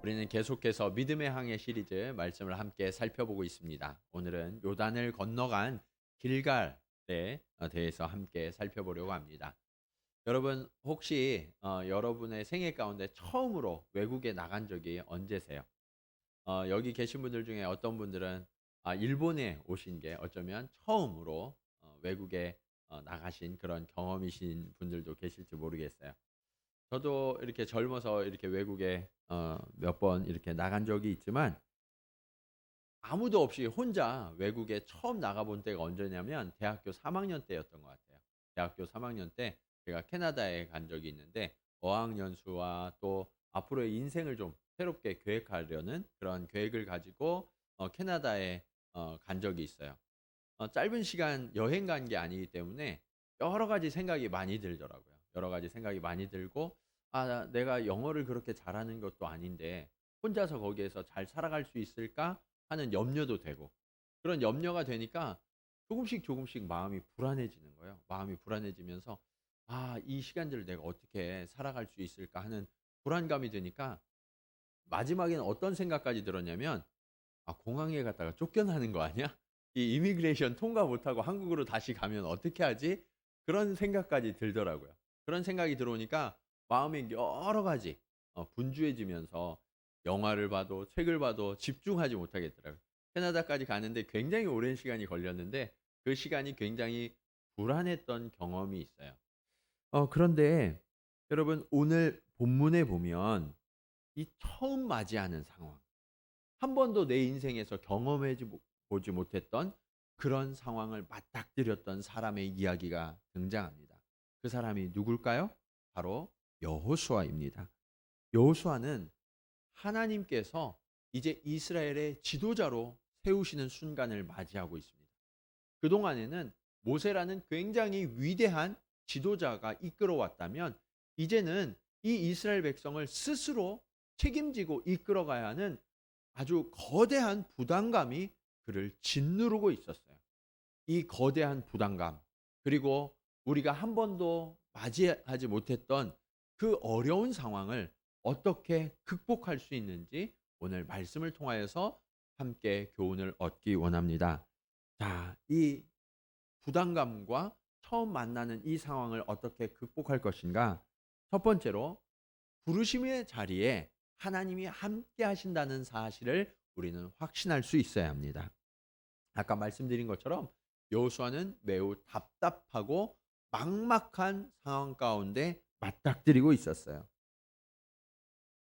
우리는 계속해서 믿음의 항해 시리즈 말씀을 함께 살펴보고 있습니다. 오늘은 요단을 건너간 길갈에 대해서 함께 살펴보려고 합니다. 여러분 혹시 여러분의 생애 가운데 처음으로 외국에 나간 적이 언제세요? 여기 계신 분들 중에 어떤 분들은 일본에 오신 게 어쩌면 처음으로 외국에 나가신 그런 경험이신 분들도 계실지 모르겠어요. 저도 이렇게 젊어서 이렇게 외국에 몇 번 이렇게 나간 적이 있지만 아무도 없이 혼자 외국에 처음 나가 본 때가 언제냐면 대학교 3 학년 때였던 것 같아요. 대학교 3 학년 때 제가 캐나다에 간 적이 있는데 어학연수와 또 앞으로의 인생을 좀 새롭게 계획하려는 그런 계획을 가지고 캐나다에 간 적이 있어요. 짧은 시간 여행 간 게 아니기 때문에 여러 가지 생각이 많이 들더라고요. 여러 가지 생각이 많이 들고 '아 내가 영어를 그렇게 잘하는 것도 아닌데 혼자서 거기에서 잘 살아갈 수 있을까?' 하는 염려도 되고 그런 염려가 되니까 조금씩 조금씩 마음이 불안해지는 거예요. 마음이 불안해지면서 '아 이 시간들을 내가 어떻게 살아갈 수 있을까?' 하는 불안감이 드니까 마지막에는 어떤 생각까지 들었냐면 '아 공항에 갔다가 쫓겨나는 거 아니야? 이 이미그레이션 통과 못하고 한국으로 다시 가면 어떻게 하지?' 그런 생각까지 들더라고요. 그런 생각이 들어오니까 마음이 여러 가지 분주해지면서 영화를 봐도 책을 봐도 집중하지 못하겠더라고요. 캐나다까지 가는데 굉장히 오랜 시간이 걸렸는데 그 시간이 굉장히 불안했던 경험이 있어요. 그런데 여러분 오늘 본문에 보면 이 처음 맞이하는 상황 한 번도 내 인생에서 경험해 보지 못했던 그런 상황을 맞닥뜨렸던 사람의 이야기가 등장합니다. 그 사람이 누굴까요? 바로 여호수아입니다. 여호수아는 하나님께서 이제 이스라엘의 지도자로 세우시는 순간을 맞이하고 있습니다. 그동안에는 모세라는 굉장히 위대한 지도자가 이끌어왔다면 이제는 이 이스라엘 백성을 스스로 책임지고 이끌어가야 하는 아주 거대한 부담감이 그를 짓누르고 있었어요. 이 거대한 부담감 그리고 우리가 한 번도 맞이하지 못했던 그 어려운 상황을 어떻게 극복할 수 있는지 오늘 말씀을 통하여서 함께 교훈을 얻기 원합니다. 자, 이 부담감과 처음 만나는 이 상황을 어떻게 극복할 것인가? 첫 번째로 부르심의 자리에 하나님이 함께 하신다는 사실을 우리는 확신할 수 있어야 합니다. 아까 말씀드린 것처럼 여호수아는 매우 답답하고 막막한 상황 가운데 맞닥뜨리고 있었어요.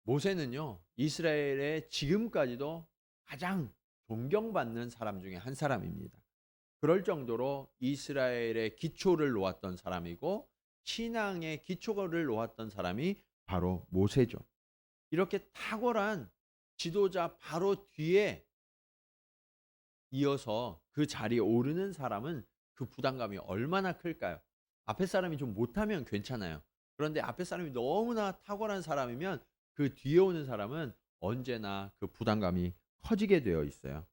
모세는요, 이스라엘의 지금까지도 가장 존경받는 사람 중에 한 사람입니다. 그럴 정도로 이스라엘의 기초를 놓았던 사람이고 신앙의 기초를 놓았던 사람이 바로 모세죠. 이렇게 탁월한 지도자 바로 뒤에 이어서 그 자리에 오르는 사람은 그 부담감이 얼마나 클까요? 앞에 사람이 좀 못하면 괜찮아요. 그런데 앞에 사람이 너무나 탁월한 사람이면 그 뒤에 오는 사람은 언제나 그 부담감이 커지게 되어 있어요.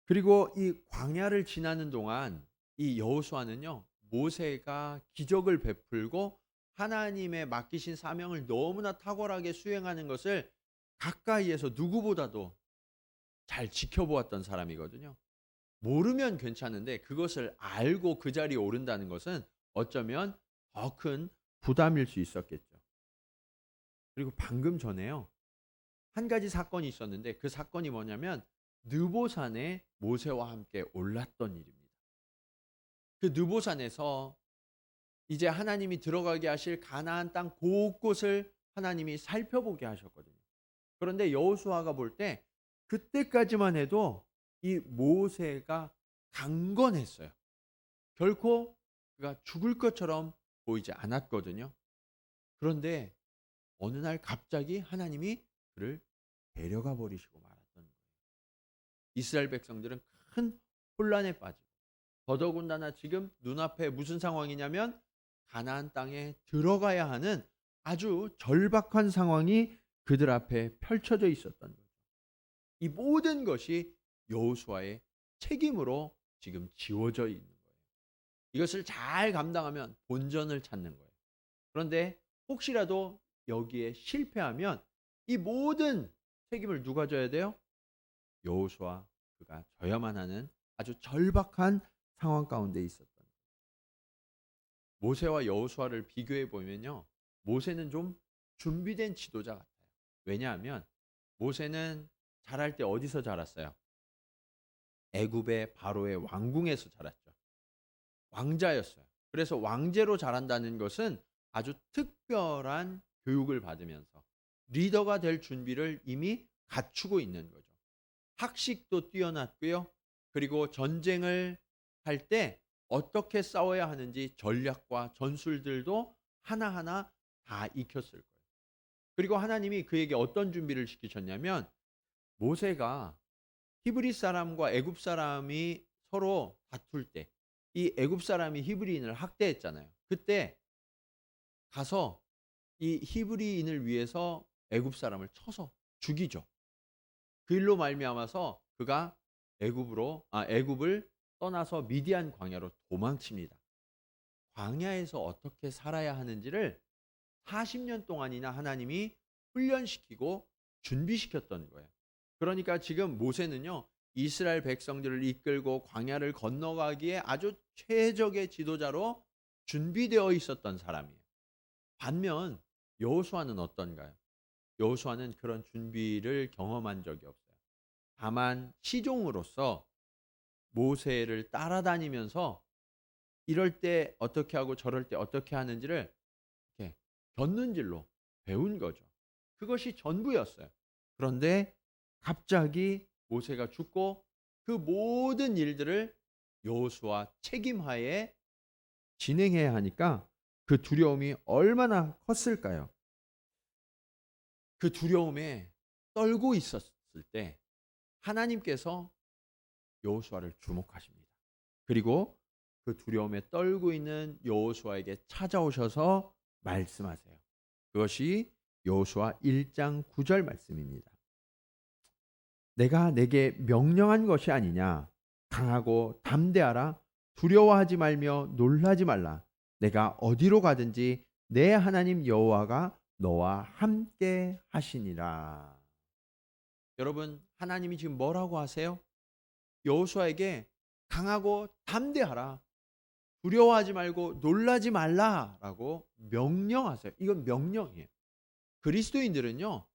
그리고 이 광야를 지나는 동안 이 여호수아는요. 모세가 기적을 베풀고 하나님의 맡기신 사명을 너무나 탁월하게 수행하는 것을 가까이에서 누구보다도 잘 지켜보았던 사람이거든요. 모르면 괜찮은데 그것을 알고 그 자리에 오른다는 것은 어쩌면 더 큰 부담일 수 있었겠죠. 그리고 방금 전에요. 한 가지 사건이 있었는데 그 사건이 뭐냐면 느보산에 모세와 함께 올랐던 일입니다. 그 느보산에서 이제 하나님이 들어가게 하실 가나안 땅 곳곳을 하나님이 살펴보게 하셨거든요. 그런데 여호수아가 볼 때 그때까지만 해도 이 모세가 강건했어요. 결코 그가 죽을 것처럼 보이지 않았거든요. 그런데 어느 날 갑자기 하나님이 그를 데려가 버리시고 말았던 거예요. 이스라엘 백성들은 큰 혼란에 빠지고 더더군다나 지금 눈앞에 무슨 상황이냐면 가나안 땅에 들어가야 하는 아주 절박한 상황이 그들 앞에 펼쳐져 있었던 거죠. 이 모든 것이 여호수아의 책임으로 지금 지워져 있는 거예요. 이것을 잘 감당하면 본전을 찾는 거예요. 그런데 혹시라도 여기에 실패하면 이 모든 책임을 누가 져야 돼요? 여호수아 그가 져야만 하는 아주 절박한 상황 가운데 있었던 거예요. 모세와 여호수아를 비교해 보면요. 모세는 좀 준비된 지도자 같아요. 왜냐하면 모세는 자랄 때 어디서 자랐어요? 애굽의 바로의 왕궁에서 자랐죠. 왕자였어요. 그래서 왕제로 자란다는 것은 아주 특별한 교육을 받으면서 리더가 될 준비를 이미 갖추고 있는 거죠. 학식도 뛰어났고요. 그리고 전쟁을 할 때 어떻게 싸워야 하는지 전략과 전술들도 하나하나 다 익혔을 거예요. 그리고 하나님이 그에게 어떤 준비를 시키셨냐면 모세가 히브리 사람과 애굽 사람이 서로 다툴 때 이 애굽 사람이 히브리인을 학대했잖아요. 그때 가서 이 히브리인을 위해서 애굽 사람을 쳐서 죽이죠. 그 일로 말미암아서 그가 애굽을 떠나서 미디안 광야로 도망칩니다. 광야에서 어떻게 살아야 하는지를 40년 동안이나 하나님이 훈련시키고 준비시켰던 거예요. 그러니까 지금 모세는요. 이스라엘 백성들을 이끌고 광야를 건너가기에 아주 최적의 지도자로 준비되어 있었던 사람이에요. 반면 여호수아는 어떤가요? 여호수아는 그런 준비를 경험한 적이 없어요. 다만 시종으로서 모세를 따라다니면서 이럴 때 어떻게 하고 저럴 때 어떻게 하는지를 이렇게 곁눈질로 배운 거죠. 그것이 전부였어요. 그런데 갑자기 모세가 죽고 그 모든 일들을 여호수아 책임하에 진행해야 하니까 그 두려움이 얼마나 컸을까요? 그 두려움에 떨고 있었을 때 하나님께서 여호수아를 주목하십니다. 그리고 그 두려움에 떨고 있는 여호수아에게 찾아오셔서 말씀하세요. 그것이 여호수아 1장 9절 말씀입니다. 내가 내게 명령한 것이 아니냐. 강하고 담대하라. 두려워하지 말며 놀라지 말라. 내가 어디로 가든지 내 하나님 여호와가 너와 함께 하시니라. 여러분, 하나님이 지금 뭐라고 하세요? 여호수아에게 강하고 담대하라. 두려워하지 말고 놀라지 말라라고 명령하세요. 이건 명령이에요. 그리스도인들은요.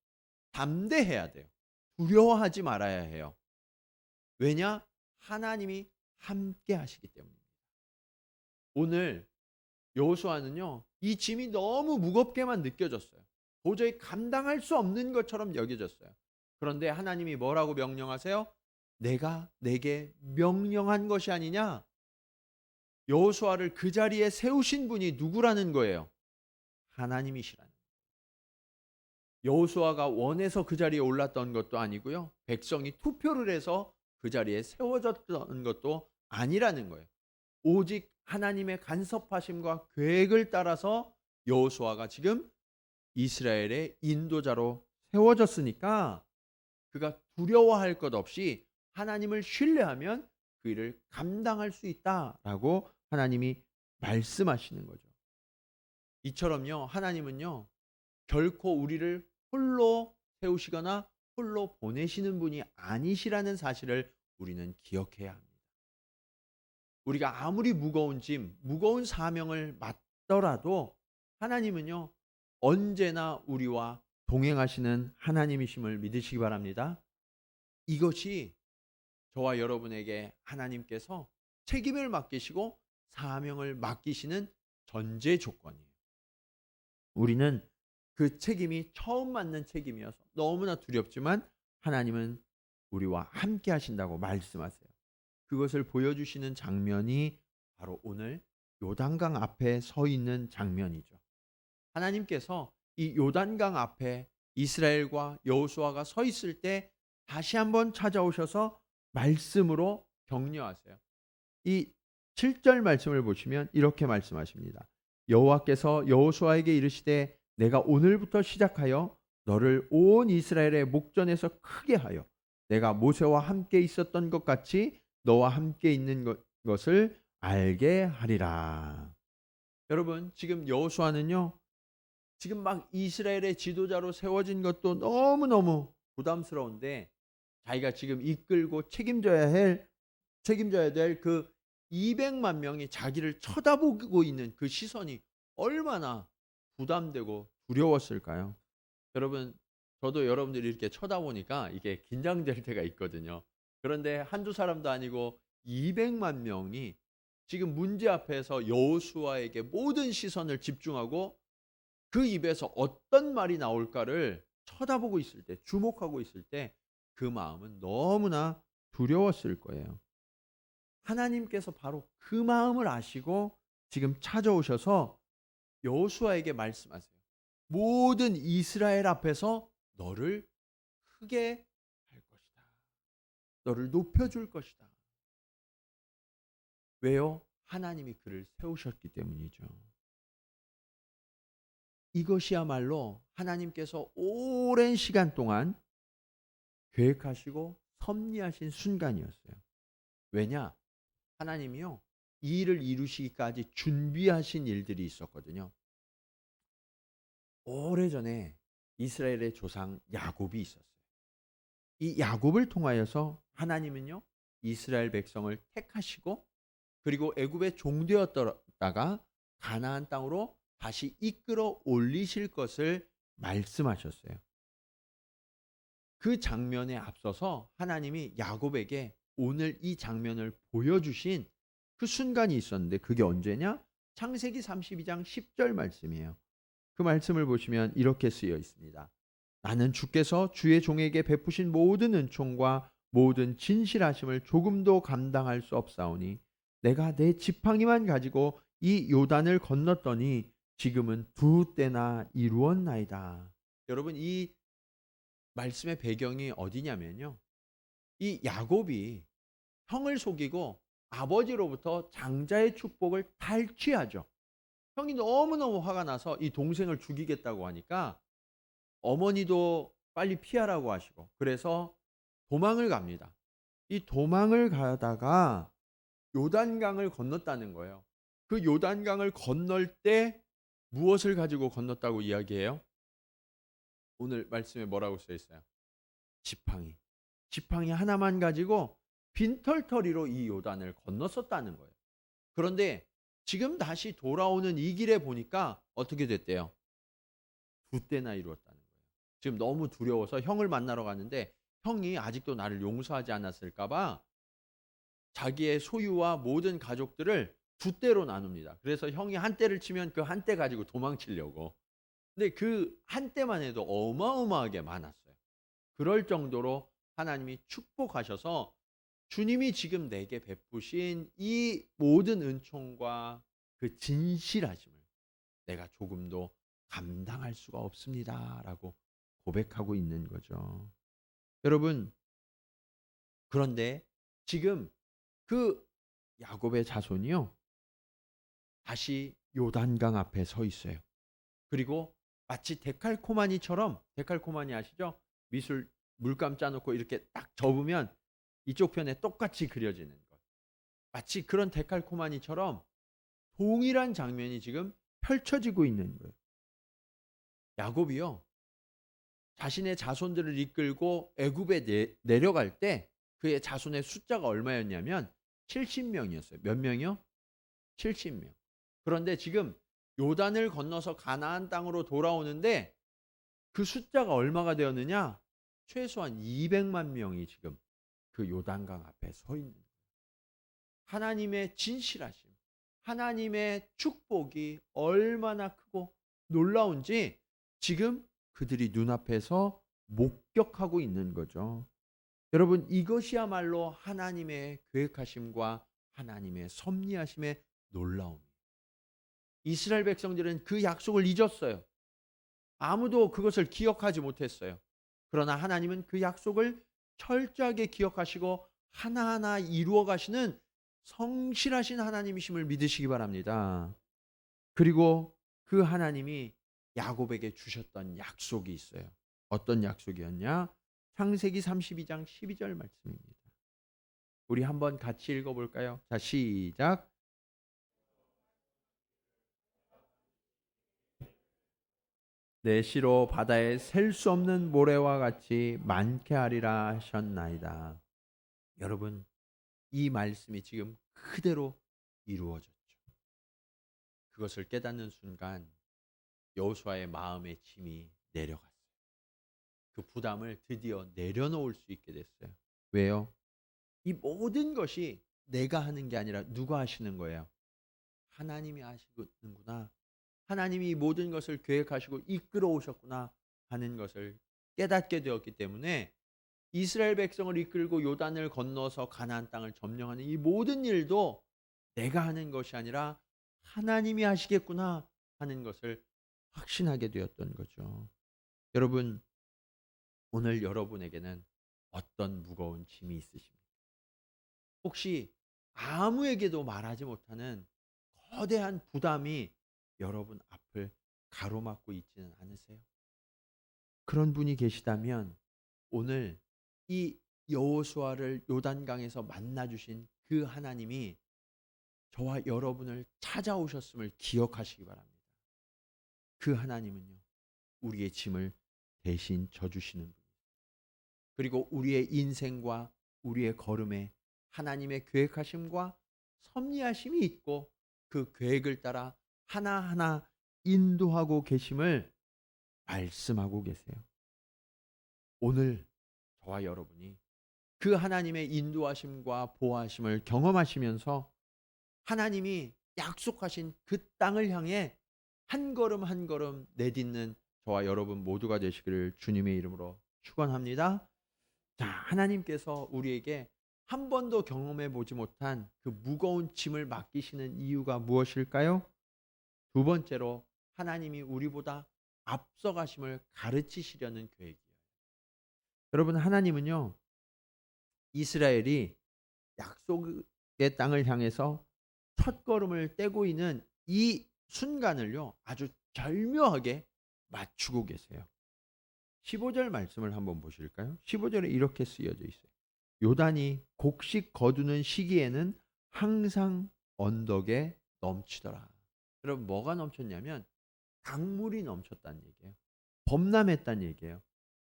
담대해야 돼요. 두려워하지 말아야 해요. 왜냐? 하나님이 함께 하시기 때문입니다. 오늘 여호수아는요. 이 짐이 너무 무겁게만 느껴졌어요. 도저히 감당할 수 없는 것처럼 여겨졌어요. 그런데 하나님이 뭐라고 명령하세요? 내가 내게 명령한 것이 아니냐? 여호수아를 그 자리에 세우신 분이 누구라는 거예요? 하나님이시라는 거예요. 여호수아가 원해서 그 자리에 올랐던 것도 아니고요. 백성이 투표를 해서 그 자리에 세워졌던 것도 아니라는 거예요. 오직 하나님의 간섭하심과 계획을 따라서 여호수아가 지금 이스라엘의 인도자로 세워졌으니까 그가 두려워할 것 없이 하나님을 신뢰하면 그 일을 감당할 수 있다라고 하나님이 말씀하시는 거죠. 이처럼요. 하나님은요. 결코 우리를 홀로 세우시거나 홀로 보내시는 분이 아니시라는 사실을 우리는 기억해야 합니다. 우리가 아무리 무거운 짐, 무거운 사명을 맡더라도 하나님은요. 언제나 우리와 동행하시는 하나님이심을 믿으시기 바랍니다. 이것이 저와 여러분에게 하나님께서 책임을 맡기시고 사명을 맡기시는 전제 조건이에요. 우리는 그 책임이 처음 맡는 책임이어서 너무나 두렵지만 하나님은 우리와 함께 하신다고 말씀하세요. 그것을 보여주시는 장면이 바로 오늘 요단강 앞에 서 있는 장면이죠. 하나님께서 이 요단강 앞에 이스라엘과 여호수아가 서 있을 때 다시 한번 찾아오셔서 말씀으로 격려하세요. 이 7절 말씀을 보시면 이렇게 말씀하십니다. 여호와께서 여호수아에게 이르시되 내가 오늘부터 시작하여 너를 온 이스라엘의 목전에서 크게 하여 내가 모세와 함께 있었던 것 같이 너와 함께 있는 것을 알게 하리라. 여러분, 지금 여호수아는요. 지금 막 이스라엘의 지도자로 세워진 것도 너무너무 부담스러운데 자기가 지금 이끌고 책임져야 될 그 200만 명이 자기를 쳐다보고 있는 그 시선이 얼마나 부담되고 두려웠을까요? 여러분, 저도 여러분들이 이렇게 쳐다보니까 이게 긴장될 때가 있거든요. 그런데 한두 사람도 아니고 200만 명이 지금 문제 앞에서 여호수아에게 모든 시선을 집중하고 그 입에서 어떤 말이 나올까를 쳐다보고 있을 때, 주목하고 있을 때 그 마음은 너무나 두려웠을 거예요. 하나님께서 바로 그 마음을 아시고 지금 찾아오셔서 여호수아에게 말씀하세요. 모든 이스라엘 앞에서 너를 크게 할 것이다. 너를 높여줄 것이다. 왜요? 하나님이 그를 세우셨기 때문이죠. 이것이야말로 하나님께서 오랜 시간 동안 계획하시고 섭리하신 순간이었어요. 왜냐? 하나님이요, 이 일을 이루시기까지 준비하신 일들이 있었거든요. 오래전에 이스라엘의 조상 야곱이 있었어요. 이 야곱을 통하여서 하나님은요, 이스라엘 백성을 택하시고 그리고 애굽의 종되었다가 가나안 땅으로 다시 이끌어 올리실 것을 말씀하셨어요. 그 장면에 앞서서 하나님이 야곱에게 오늘 이 장면을 보여주신 그 순간이 있었는데 그게 언제냐? 창세기 32장 10절 말씀이에요. 그 말씀을 보시면 이렇게 쓰여 있습니다. 나는 주께서 주의 종에게 베푸신 모든 은총과 모든 진실하심을 조금도 감당할 수 없사오니 내가 내 지팡이만 가지고 이 요단을 건넜더니 지금은 두 때나 이루었나이다. 여러분, 이 말씀의 배경이 어디냐면요, 이 야곱이 형을 속이고 아버지로부터 장자의 축복을 탈취하죠. 형이 너무너무 화가 나서 이 동생을 죽이겠다고 하니까 어머니도 빨리 피하라고 하시고 그래서 도망을 갑니다. 이 도망을 가다가 요단강을 건넜다는 거예요. 그 요단강을 건널 때 무엇을 가지고 건넜다고 이야기해요? 오늘 말씀에 뭐라고 써 있어요? 지팡이. 지팡이 하나만 가지고 빈털터리로 이 요단을 건넜었다는 거예요. 그런데 지금 다시 돌아오는 이 길에 보니까 어떻게 됐대요? 두 때나 이루었다는 거예요. 지금 너무 두려워서 형을 만나러 가는데 형이 아직도 나를 용서하지 않았을까 봐 자기의 소유와 모든 가족들을 두 때로 나눕니다. 그래서 형이 한 때를 치면 그 한 때 가지고 도망치려고. 근데 그 한 때만 해도 어마어마하게 많았어요. 그럴 정도로 하나님이 축복하셔서 주님이 지금 내게 베푸신 이 모든 은총과 그 진실하심을 내가 조금도 감당할 수가 없습니다라고 고백하고 있는 거죠. 여러분, 그런데 지금 그 야곱의 자손이요, 다시 요단강 앞에 서 있어요. 그리고 마치 데칼코마니 아시죠? 미술 물감 짜놓고 이렇게 딱 접으면 이쪽 편에 똑같이 그려지는 것. 마치 그런 데칼코마니처럼 동일한 장면이 지금 펼쳐지고 있는 거예요. 야곱이요, 자신의 자손들을 이끌고 애굽에 내려갈 때 그의 자손의 숫자가 얼마였냐면 70명이었어요. 몇 명이요? 70명. 그런데 지금 요단을 건너서 가나안 땅으로 돌아오는데 그 숫자가 얼마가 되었느냐? 최소한 200만 명이 지금 그 요단강 앞에 서 있는 거예요. 하나님의 진실하심, 하나님의 축복이 얼마나 크고 놀라운지 지금 그들이 눈앞에서 목격하고 있는 거죠. 여러분, 이것이야말로 하나님의 계획하심과 하나님의 섭리하심의 놀라움이에요. 이스라엘 백성들은 그 약속을 잊었어요. 아무도 그것을 기억하지 못했어요. 그러나 하나님은 그 약속을 철저하게 기억하시고 하나하나 이루어 가시는 성실하신 하나님이심을 믿으시기 바랍니다. 그리고 그 하나님이 야곱에게 주셨던 약속이 있어요. 어떤 약속이었냐? 창세기 32장 12절 말씀입니다. 우리 한번 같이 읽어볼까요? 자, 시작. 내 씨로 바다에 셀 수 없는 모래와 같이 많게 하리라 하셨나이다. 여러분, 이 말씀이 지금 그대로 이루어졌죠. 그것을 깨닫는 순간 여호수아의 마음의 짐이 내려갔어요. 그 부담을 드디어 내려놓을 수 있게 됐어요. 왜요? 이 모든 것이 내가 하는 게 아니라 누가 하시는 거예요? 하나님이 하시는구나. 하나님이 이 모든 것을 계획하시고 이끌어 오셨구나 하는 것을 깨닫게 되었기 때문에 이스라엘 백성을 이끌고 요단을 건너서 가나안 땅을 점령하는 이 모든 일도 내가 하는 것이 아니라 하나님이 하시겠구나 하는 것을 확신하게 되었던 거죠. 여러분, 오늘 여러분에게는 어떤 무거운 짐이 있으십니까? 혹시 아무에게도 말하지 못하는 거대한 부담이 여러분 앞을 가로막고 있지는 않으세요? 그런 분이 계시다면 오늘 이 여호수아를 요단강에서 만나 주신 그 하나님이 저와 여러분을 찾아오셨음을 기억하시기 바랍니다. 그 하나님은요, 우리의 짐을 대신 져주시는 분이에요. 그리고 우리의 인생과 우리의 걸음에 하나님의 계획하심과 섭리하심이 있고 그 계획을 따라 하나하나 인도하고 계심을 말씀하고 계세요. 오늘 저와 여러분이 그 하나님의 인도하심과 보호하심을 경험하시면서 하나님이 약속하신 그 땅을 향해 한 걸음 한 걸음 내딛는 저와 여러분 모두가 되시기를 주님의 이름으로 축원합니다. 자, 하나님께서 우리에게 한 번도 경험해 보지 못한 그 무거운 짐을 맡기시는 이유가 무엇일까요? 두 번째로 하나님이 우리보다 앞서가심을 가르치시려는 계획이에요. 여러분, 하나님은요, 이스라엘이 약속의 땅을 향해서 첫걸음을 떼고 있는 이 순간을요, 아주 절묘하게 맞추고 계세요. 15절 말씀을 한번 보실까요? 15절에 이렇게 쓰여져 있어요. 요단이 곡식 거두는 시기에는 항상 언덕에 넘치더라. 여러분, 뭐가 넘쳤냐면 강물이 넘쳤다는 얘기예요. 범람했다는 얘기예요.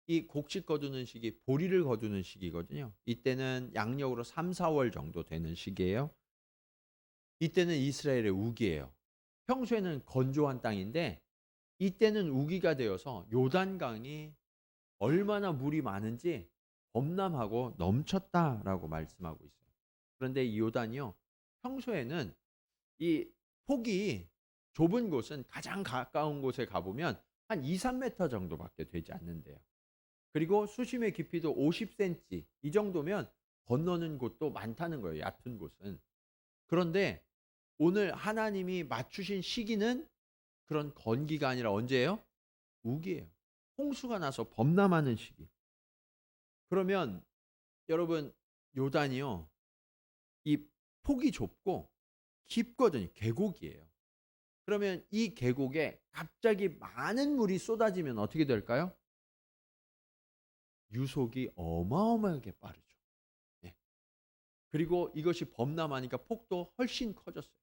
이 곡식 거두는 시기, 보리를 거두는 시기거든요. 이때는 양력으로 3, 4월 정도 되는 시기예요. 이때는 이스라엘의 우기예요. 평소에는 건조한 땅인데 이때는 우기가 되어서 요단강이 얼마나 물이 많은지 범람하고 넘쳤다라고 말씀하고 있어요. 그런데 이 요단이요, 평소에는 이 폭이 좁은 곳은 가장 가까운 곳에 가보면 한 2, 3m 정도밖에 되지 않는데요. 그리고 수심의 깊이도 50cm 이 정도면 건너는 곳도 많다는 거예요. 얕은 곳은. 그런데 오늘 하나님이 맞추신 시기는 그런 건기가 아니라 언제예요? 우기예요. 홍수가 나서 범람하는 시기. 그러면 여러분, 요단이요, 이 폭이 좁고 깊거든요. 계곡이에요. 그러면 이 계곡에 갑자기 많은 물이 쏟아지면 어떻게 될까요? 유속이 어마어마하게 빠르죠. 예. 그리고 이것이 범람하니까 폭도 훨씬 커졌어요.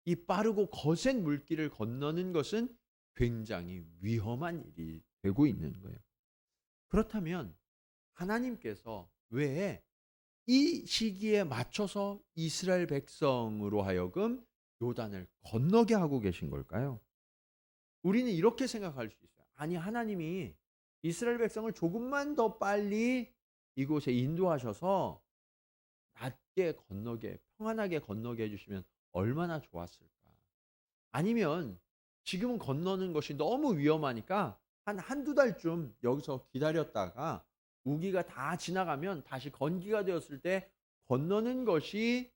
이 빠르고 거센 물길을 건너는 것은 굉장히 위험한 일이 되고 있는 거예요. 그렇다면 하나님께서 왜 이 시기에 맞춰서 이스라엘 백성으로 하여금 요단을 건너게 하고 계신 걸까요? 우리는 이렇게 생각할 수 있어요. 아니, 하나님이 이스라엘 백성을 조금만 더 빨리 이곳에 인도하셔서 낮게 건너게, 평안하게 건너게 해주시면 얼마나 좋았을까. 아니면 지금은 건너는 것이 너무 위험하니까 한두 달쯤 여기서 기다렸다가 우기가 다 지나가면 다시 건기가 되었을 때 건너는 것이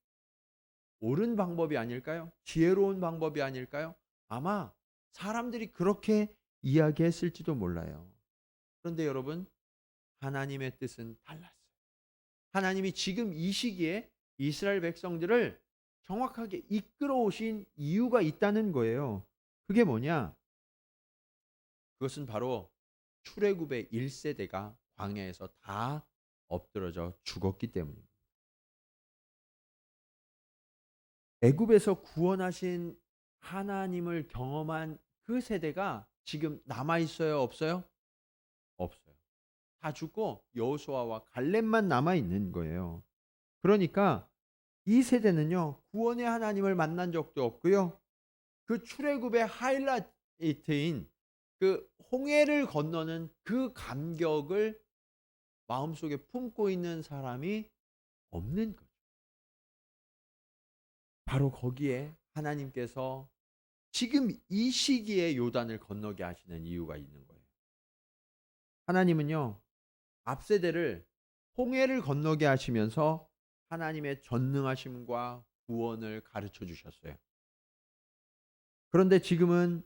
옳은 방법이 아닐까요? 지혜로운 방법이 아닐까요? 아마 사람들이 그렇게 이야기했을지도 몰라요. 그런데 여러분, 하나님의 뜻은 달랐어요. 하나님이 지금 이 시기에 이스라엘 백성들을 정확하게 이끌어 오신 이유가 있다는 거예요. 그게 뭐냐? 그것은 바로 출애굽의 1세대가 광야에서 다 엎드러져 죽었기 때문입니다. 애굽에서 구원하신 하나님을 경험한 그 세대가 지금 남아 있어요, 없어요? 없어요. 다 죽고 여호수아와 갈렙만 남아 있는 거예요. 그러니까 이 세대는요, 구원의 하나님을 만난 적도 없고요. 그 출애굽의 하이라이트인 그 홍해를 건너는 그 감격을 마음속에 품고 있는 사람이 없는 거죠. 바로 거기에 하나님께서 지금 이 시기에 요단을 건너게 하시는 이유가 있는 거예요. 하나님은요, 앞세대를 홍해를 건너게 하시면서 하나님의 전능하심과 구원을 가르쳐 주셨어요. 그런데 지금은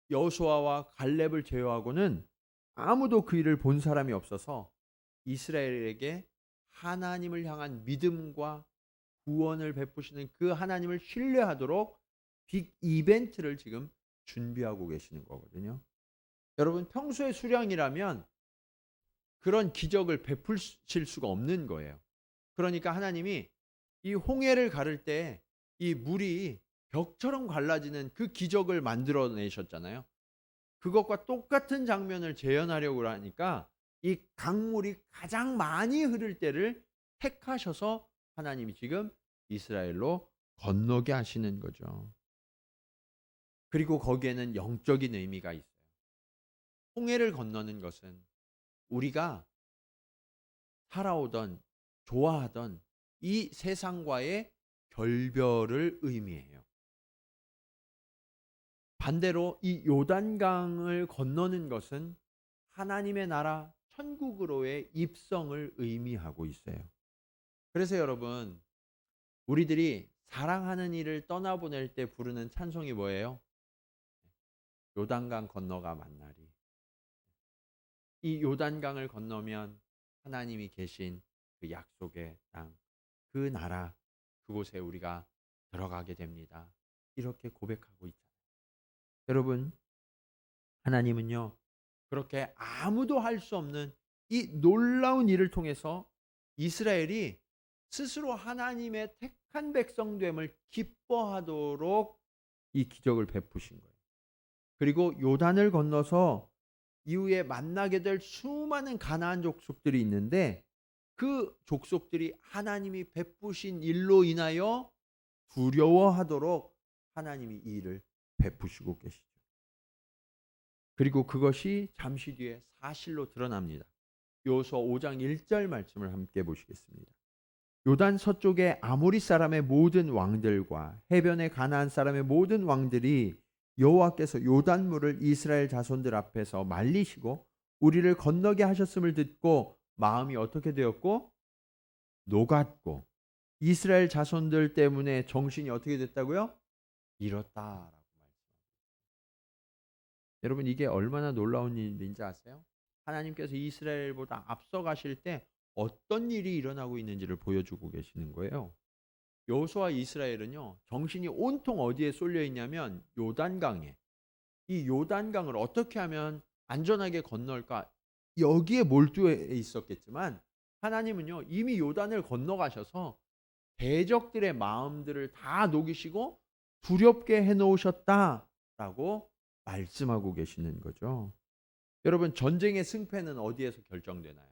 여호수아와 갈렙을 제외하고는 아무도 그 일을 본 사람이 없어서 이스라엘에게 하나님을 향한 믿음과 구원을 베푸시는 그 하나님을 신뢰하도록 빅 이벤트를 지금 준비하고 계시는 거거든요. 여러분, 평소의 수량이라면 그런 기적을 베푸실 수가 없는 거예요. 그러니까 하나님이 이 홍해를 가를 때 이 물이 벽처럼 갈라지는 그 기적을 만들어내셨잖아요. 그것과 똑같은 장면을 재현하려고 하니까 이 강물이 가장 많이 흐를 때를 택하셔서 하나님이 지금 이스라엘로 건너게 하시는 거죠. 그리고 거기에는 영적인 의미가 있어요. 홍해를 건너는 것은 우리가 살아오던 좋아하던 이 세상과의 결별을 의미해요. 반대로 이 요단강을 건너는 것은 하나님의 나라 천국으로의 입성을 의미하고 있어요. 그래서 여러분, 우리들이 사랑하는 이를 떠나보낼 때 부르는 찬송이 뭐예요? 요단강 건너가 만나리. 이 요단강을 건너면 하나님이 계신 그 약속의 땅, 그 나라, 그곳에 우리가 들어가게 됩니다. 이렇게 고백하고 있잖아요. 여러분, 하나님은요, 그렇게 아무도 할 수 없는 이 놀라운 일을 통해서 이스라엘이 스스로 하나님의 택한 백성됨을 기뻐하도록 이 기적을 베푸신 거예요. 그리고 요단을 건너서 이후에 만나게 될 수많은 가나안 족속들이 있는데 그 족속들이 하나님이 베푸신 일로 인하여 두려워하도록 하나님이 이 일을 베푸시고 계시죠. 그리고 그것이 잠시 뒤에 사실로 드러납니다. 여호수아 5장 1절 말씀을 함께 보시겠습니다. 요단 서쪽의 아모리 사람의 모든 왕들과 해변의 가나안 사람의 모든 왕들이 여호와께서 요단물을 이스라엘 자손들 앞에서 말리시고 우리를 건너게 하셨음을 듣고 마음이 어떻게 되었고 녹았고 이스라엘 자손들 때문에 정신이 어떻게 됐다고요? 잃었다라고 말씀합니다. 여러분, 이게 얼마나 놀라운 일인지 아세요? 하나님께서 이스라엘보다 앞서 가실 때 어떤 일이 일어나고 있는지를 보여주고 계시는 거예요. 여호수아 이스라엘은요, 정신이 온통 어디에 쏠려 있냐면 요단강에. 이 요단강을 어떻게 하면 안전하게 건널까? 여기에 몰두해 있었겠지만 하나님은요, 이미 요단을 건너가셔서 대적들의 마음들을 다 녹이시고 두렵게 해놓으셨다라고 말씀하고 계시는 거죠. 여러분, 전쟁의 승패는 어디에서 결정되나요?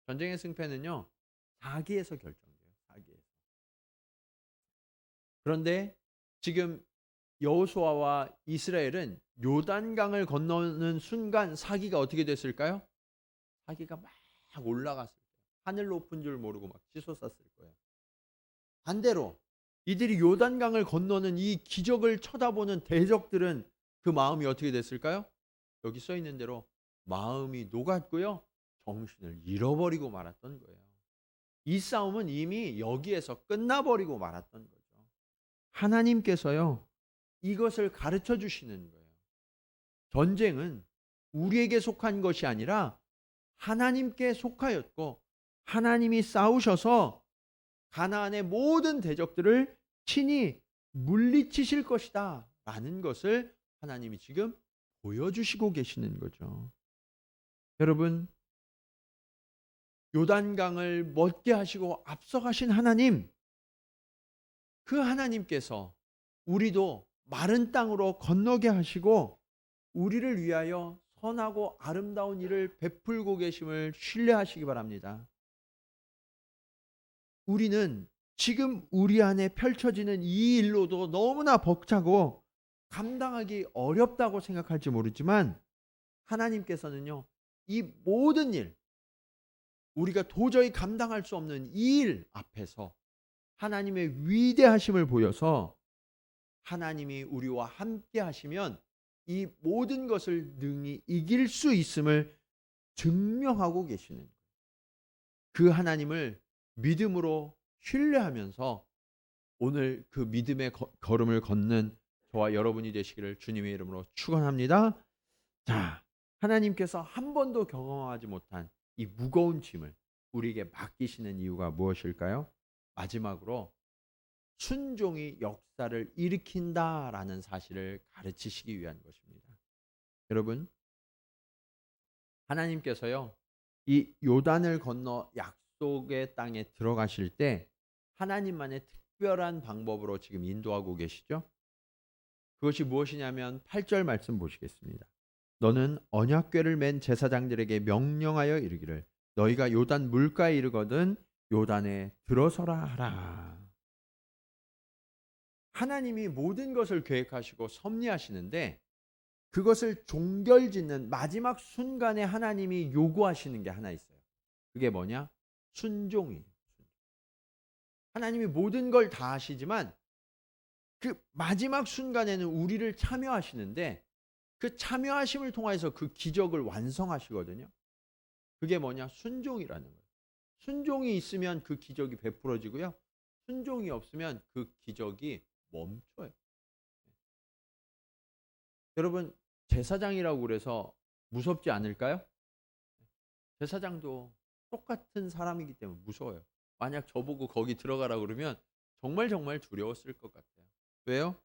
전쟁의 승패는요, 사기에서 결정돼요. 사기에서. 그런데 지금 여호수아와 이스라엘은 요단강을 건너는 순간 사기가 어떻게 됐을까요? 사기가 막 올라갔을 거예요. 하늘 높은 줄 모르고 막 치솟았을 거예요. 반대로 이들이 요단강을 건너는 이 기적을 쳐다보는 대적들은 그 마음이 어떻게 됐을까요? 여기 써 있는 대로 마음이 녹았고요. 정신을 잃어버리고 말았던 거예요. 이 싸움은 이미 여기에서 끝나버리고 말았던 거죠. 하나님께서요, 이것을 가르쳐 주시는 거예요. 전쟁은 우리에게 속한 것이 아니라 하나님께 속하였고 하나님이 싸우셔서 가나안의 모든 대적들을 친히 물리치실 것이다 라는 것을 하나님이 지금 보여주시고 계시는 거죠. 여러분, 요단강을 멎게 하시고 앞서가신 하나님, 그 하나님께서 우리도 마른 땅으로 건너게 하시고 우리를 위하여 선하고 아름다운 일을 베풀고 계심을 신뢰하시기 바랍니다. 우리는 지금 우리 안에 펼쳐지는 이 일로도 너무나 벅차고 감당하기 어렵다고 생각할지 모르지만 하나님께서는요, 이 모든 일, 우리가 도저히 감당할 수 없는 이 일 앞에서 하나님의 위대하심을 보여서 하나님이 우리와 함께 하시면 이 모든 것을 능히 이길 수 있음을 증명하고 계시는 거예요. 그 하나님을 믿음으로 신뢰하면서 오늘 그 믿음의 걸음을 걷는 저와 여러분이 되시기를 주님의 이름으로 축원합니다. 자, 하나님께서 한 번도 경험하지 못한 이 무거운 짐을 우리에게 맡기시는 이유가 무엇일까요? 마지막으로 순종이 역사를 일으킨다라는 사실을 가르치시기 위한 것입니다. 여러분, 하나님께서요, 이 요단을 건너 약속의 땅에 들어가실 때 하나님만의 특별한 방법으로 지금 인도하고 계시죠? 그것이 무엇이냐면 8절 말씀 보시겠습니다. 너는 언약궤를 맨 제사장들에게 명령하여 이르기를 너희가 요단 물가에 이르거든 요단에 들어서라 하라. 하나님이 모든 것을 계획하시고 섭리하시는데 그것을 종결짓는 마지막 순간에 하나님이 요구하시는 게 하나 있어요. 그게 뭐냐? 순종이에요. 하나님이 모든 걸 다 하시지만 그 마지막 순간에는 우리를 참여하시는데 그 참여하심을 통해서 그 기적을 완성하시거든요. 그게 뭐냐? 순종이라는 거예요. 순종이 있으면 그 기적이 베풀어지고요. 순종이 없으면 그 기적이 멈춰요. 여러분, 제사장이라고 그래서 무섭지 않을까요? 제사장도 똑같은 사람이기 때문에 무서워요. 만약 저보고 거기 들어가라 그러면 정말 두려웠을 것 같아요. 왜요?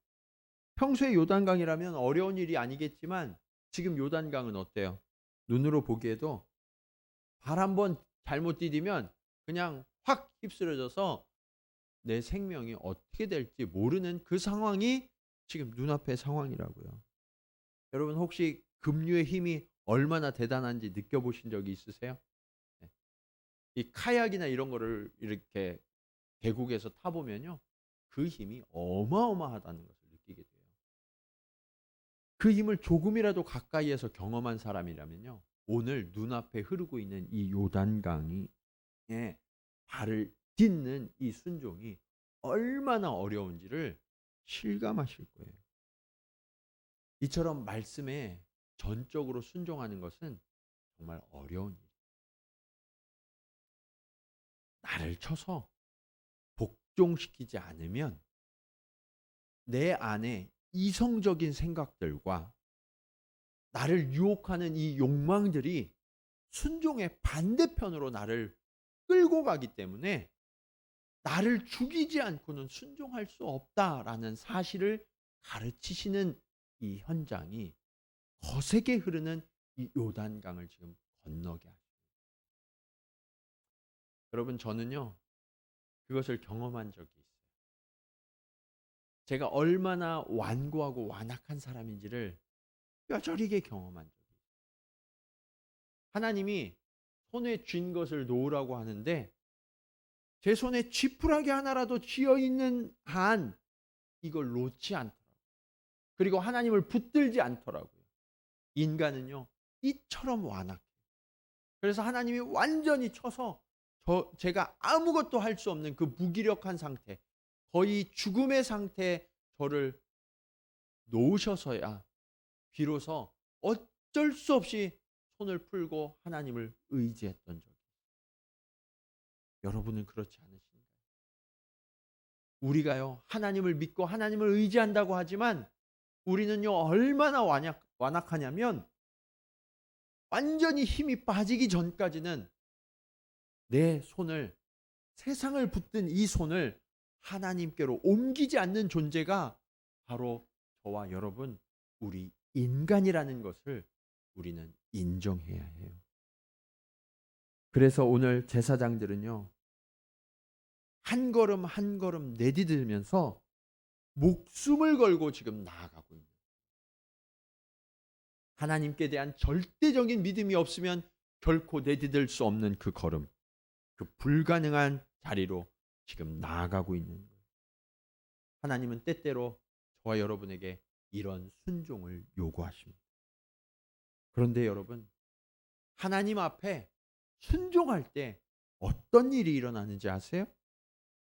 평소에 요단강이라면 어려운 일이 아니겠지만 지금 요단강은 어때요? 눈으로 보기에도 발 한번 잘못 디디면 그냥 확 휩쓸어져서 내 생명이 어떻게 될지 모르는 그 상황이 지금 눈앞의 상황이라고요. 여러분 혹시 급류의 힘이 얼마나 대단한지 느껴보신 적이 있으세요? 네. 이 카약이나 이런 거를 이렇게 계곡에서 타보면요. 그 힘이 어마어마하다는 것을 느끼게 돼요. 그 힘을 조금이라도 가까이에서 경험한 사람이라면요. 오늘 눈앞에 흐르고 있는 이 요단강이 발을 딛는 이 순종이 얼마나 어려운지를 실감하실 거예요. 이처럼 말씀에 전적으로 순종하는 것은 정말 어려운 일이에요. 나를 쳐서 복종시키지 않으면 내 안에 이성적인 생각들과 나를 유혹하는 이 욕망들이 순종의 반대편으로 나를 끌고 가기 때문에 나를 죽이지 않고는 순종할 수 없다라는 사실을 가르치시는 이 현장이 거세게 흐르는 이 요단강을 지금 건너게 하십니다. 여러분 저는요 그것을 경험한 적이 있어요. 제가 얼마나 완고하고 완악한 사람인지를 뼈저리게 경험한 적이 있어요. 하나님이 손에 쥔 것을 놓으라고 하는데 제 손에 지푸라기 하나라도 쥐어 있는 한 이걸 놓지 않더라고요. 그리고 하나님을 붙들지 않더라고요. 인간은요 이처럼 완악해요. 그래서 하나님이 완전히 쳐서 제가 아무것도 할 수 없는 그 무기력한 상태, 거의 죽음의 상태에 저를 놓으셔서야 비로소 어쩔 수 없이 손을 풀고 하나님을 의지했던 적이 있어요. 여러분은 그렇지 않으신가요? 우리가요 하나님을 믿고 하나님을 의지한다고 하지만 우리는요 얼마나 완악하냐면 완전히 힘이 빠지기 전까지는 내 손을 세상을 붙든 이 손을 하나님께로 옮기지 않는 존재가 바로 저와 여러분 우리 인간이라는 것을 우리는 인정해야 해요. 그래서 오늘 제사장들은요 한 걸음 한 걸음 내디딜면서 목숨을 걸고 지금 나아가고 있는 하나님께 대한 절대적인 믿음이 없으면 결코 내디딜 수 없는 그 걸음, 그 불가능한 자리로 지금 나아가고 있는 거예요. 하나님은 때때로 저와 여러분에게 이런 순종을 요구하십니다. 그런데 여러분, 하나님 앞에 순종할 때 어떤 일이 일어나는지 아세요?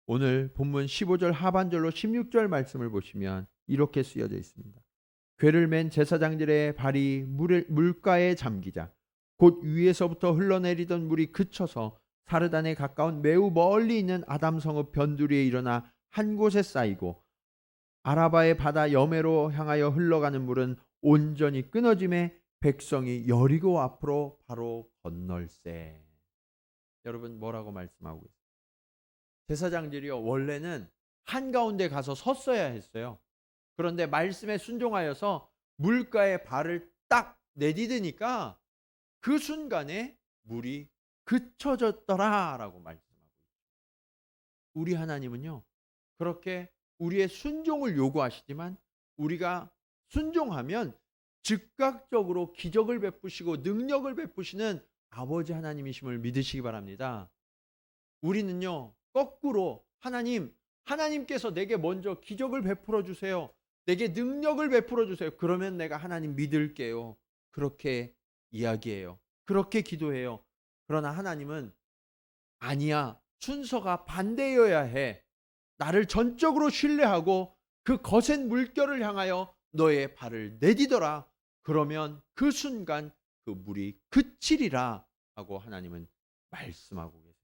오늘 본문 15절 하반절로 16절 말씀을 보시면 이렇게 쓰여져 있습니다. 궤를 맨 제사장들의 발이 물가에 잠기자 곧 위에서부터 흘러내리던 물이 그쳐서 사르단에 가까운 매우 멀리 있는 아담성읍 변두리에 일어나 한 곳에 쌓이고 아라바의 바다 여매로 향하여 흘러가는 물은 온전히 끊어짐에 백성이 여리고 앞으로 바로 건널세. 여러분 뭐라고 말씀하고 있어요? 제사장들이요 원래는 한가운데 가서 섰어야 했어요. 그런데 말씀에 순종하여서 물가에 발을 딱 내디디니까 그 순간에 물이 그쳐졌더라라고 말씀하고 있어요. 우리 하나님은요 그렇게 우리의 순종을 요구하시지만 우리가 순종하면 즉각적으로 기적을 베푸시고 능력을 베푸시는 아버지 하나님이심을 믿으시기 바랍니다. 우리는요 거꾸로 하나님께서 내게 먼저 기적을 베풀어 주세요. 내게 능력을 베풀어 주세요. 그러면 내가 하나님 믿을게요. 그렇게 이야기해요. 그렇게 기도해요. 그러나 하나님은 아니야. 순서가 반대여야 해. 나를 전적으로 신뢰하고 그 거센 물결을 향하여 너의 발을 내디뎌라. 그러면 그 순간 그 물이 그치리라 하고 하나님은 말씀하고 계세요.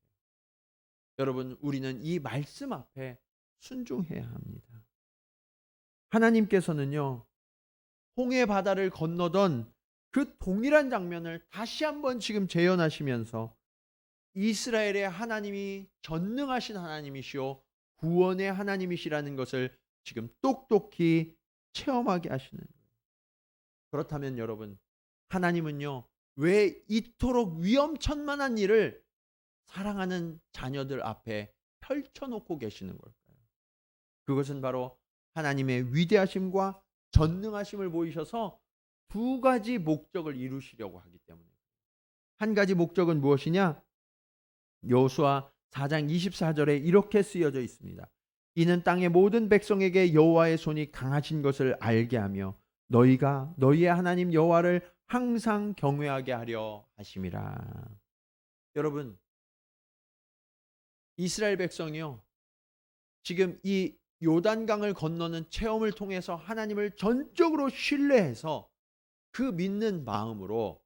여러분 우리는 이 말씀 앞에 순종해야 합니다. 하나님께서는요 홍해 바다를 건너던 그 동일한 장면을 다시 한번 지금 재현하시면서 이스라엘의 하나님이 전능하신 하나님이시오 구원의 하나님이시라는 것을 지금 똑똑히 체험하게 하시는 거예요. 그렇다면 여러분 하나님은요 왜 이토록 위험천만한 일을 사랑하는 자녀들 앞에 펼쳐놓고 계시는 걸까요? 그것은 바로 하나님의 위대하심과 전능하심을 보이셔서 두 가지 목적을 이루시려고 하기 때문에. 한 가지 목적은 무엇이냐? 여호수아 4장 24절에 이렇게 쓰여져 있습니다. 이는 땅의 모든 백성에게 여호와의 손이 강하신 것을 알게 하며 너희가 너희의 하나님 여호와를 항상 경외하게 하려 하심이라. 여러분 이스라엘 백성이요 지금 이 요단강을 건너는 체험을 통해서 하나님을 전적으로 신뢰해서 그 믿는 마음으로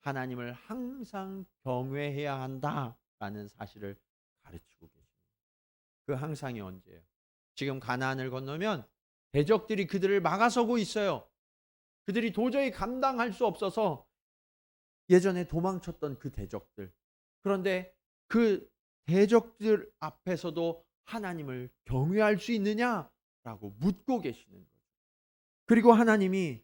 하나님을 항상 경외해야 한다라는 사실을 가르치고 계십니다. 그 항상이 언제예요? 지금 가나안을 건너면 대적들이 그들을 막아서고 있어요. 그들이 도저히 감당할 수 없어서 예전에 도망쳤던 그 대적들. 그런데 그 대적들 앞에서도 하나님을 경외할 수 있느냐라고 묻고 계시는 거죠. 그리고 하나님이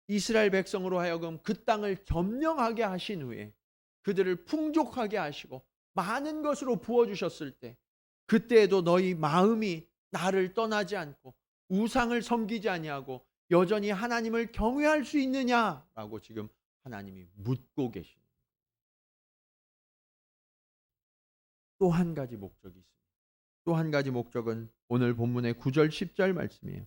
이스라엘 백성으로 하여금 그 땅을 점령하게 하신 후에 그들을 풍족하게 하시고 많은 것으로 부어주셨을 때 그때에도 너희 마음이 나를 떠나지 않고 우상을 섬기지 아니하고 여전히 하나님을 경외할 수 있느냐라고 지금 하나님이 묻고 계십니다. 또 한 가지 목적이 있습니다. 또 한 가지 목적은 오늘 본문의 9절 10절 말씀이에요.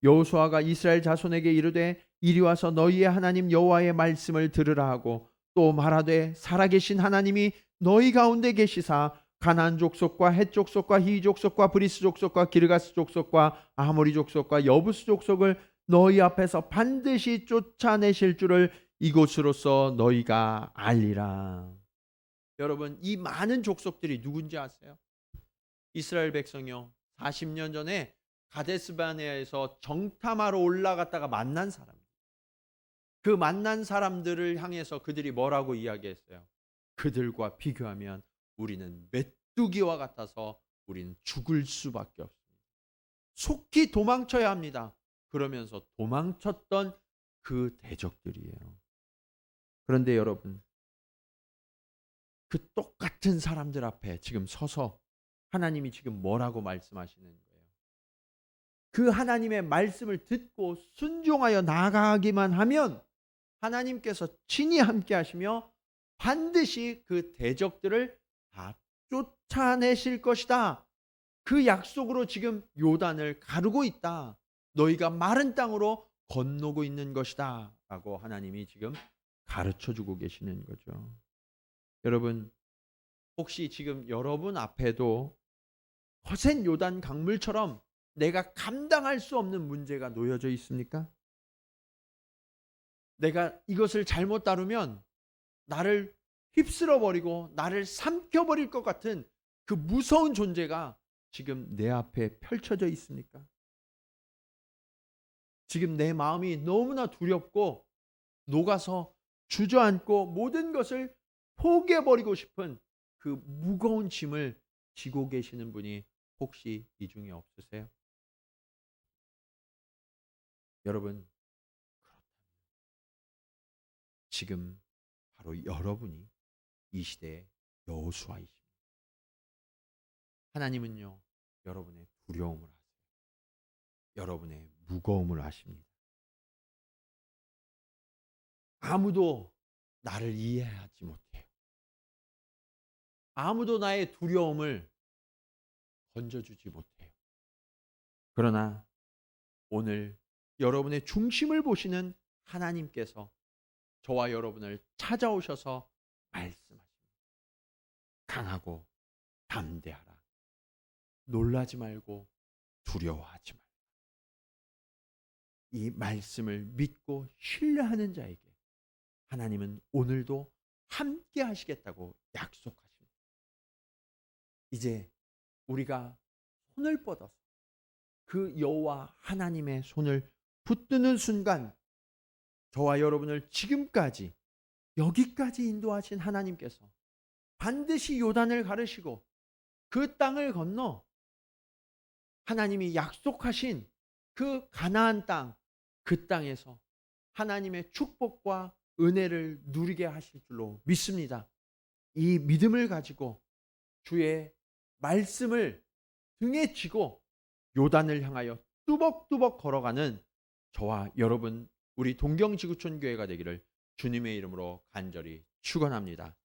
여호수아가 이스라엘 자손에게 이르되 이리 와서 너희의 하나님 여호와의 말씀을 들으라 하고 또 말하되 살아계신 하나님이 너희 가운데 계시사 가나안 족속과 헷 족속과 히 족속과 브리스 족속과 기르가스 족속과 아모리 족속과 여부스 족속을 너희 앞에서 반드시 쫓아내실 줄을 이곳으로서 너희가 알리라. 여러분 이 많은 족속들이 누군지 아세요? 이스라엘 백성이요 40년 전에 가데스바네아에서 정탐하러 올라갔다가 만난 사람. 그 만난 사람들을 향해서 그들이 뭐라고 이야기했어요? 그들과 비교하면 우리는 메뚜기와 같아서 우리는 죽을 수밖에 없습니다. 속히 도망쳐야 합니다. 그러면서 도망쳤던 그 대적들이에요. 그런데 여러분 그 똑같은 사람들 앞에 지금 서서 하나님이 지금 뭐라고 말씀하시는 거예요? 그 하나님의 말씀을 듣고 순종하여 나아가기만 하면 하나님께서 친히 함께 하시며 반드시 그 대적들을 다 쫓아내실 것이다. 그 약속으로 지금 요단을 가르고 있다. 너희가 마른 땅으로 건너고 있는 것이다. 라고 하나님이 지금 가르쳐 주고 계시는 거죠. 여러분, 혹시 지금 여러분 앞에도 거센 요단 강물처럼 내가 감당할 수 없는 문제가 놓여져 있습니까? 내가 이것을 잘못 다루면 나를 휩쓸어 버리고 나를 삼켜 버릴 것 같은 그 무서운 존재가 지금 내 앞에 펼쳐져 있습니까? 지금 내 마음이 너무나 두렵고 녹아서 주저앉고 모든 것을 포기해 버리고 싶은 그 무거운 짐을 지고 계시는 분이 혹시 이 중에 없으세요? 여러분, 지금 바로 여러분이 이 시대의 여호수아이십니다. 하나님은요, 여러분의 두려움을 아세요. 여러분의 무거움을 아십니다. 아무도 나를 이해하지 못해요. 아무도 나의 두려움을 건져주지 못해요. 그러나 오늘 여러분의 중심을 보시는 하나님께서 저와 여러분을 찾아오셔서 말씀하십니다. 강하고 담대하라. 놀라지 말고 두려워하지 말라. 이 말씀을 믿고 신뢰하는 자에게 하나님은 오늘도 함께 하시겠다고 약속하십니다. 이제 우리가 손을 뻗어서 그 여호와 하나님의 손을 붙드는 순간 저와 여러분을 지금까지 여기까지 인도하신 하나님께서 반드시 요단을 가르시고 그 땅을 건너 하나님이 약속하신 그 가나안 땅, 그 땅에서 하나님의 축복과 은혜를 누리게 하실 줄로 믿습니다. 이 믿음을 가지고 주의 말씀을 등에 지고 요단을 향하여 뚜벅뚜벅 걸어가는 저와 여러분, 우리 동경지구촌 교회가 되기를 주님의 이름으로 간절히 축원합니다.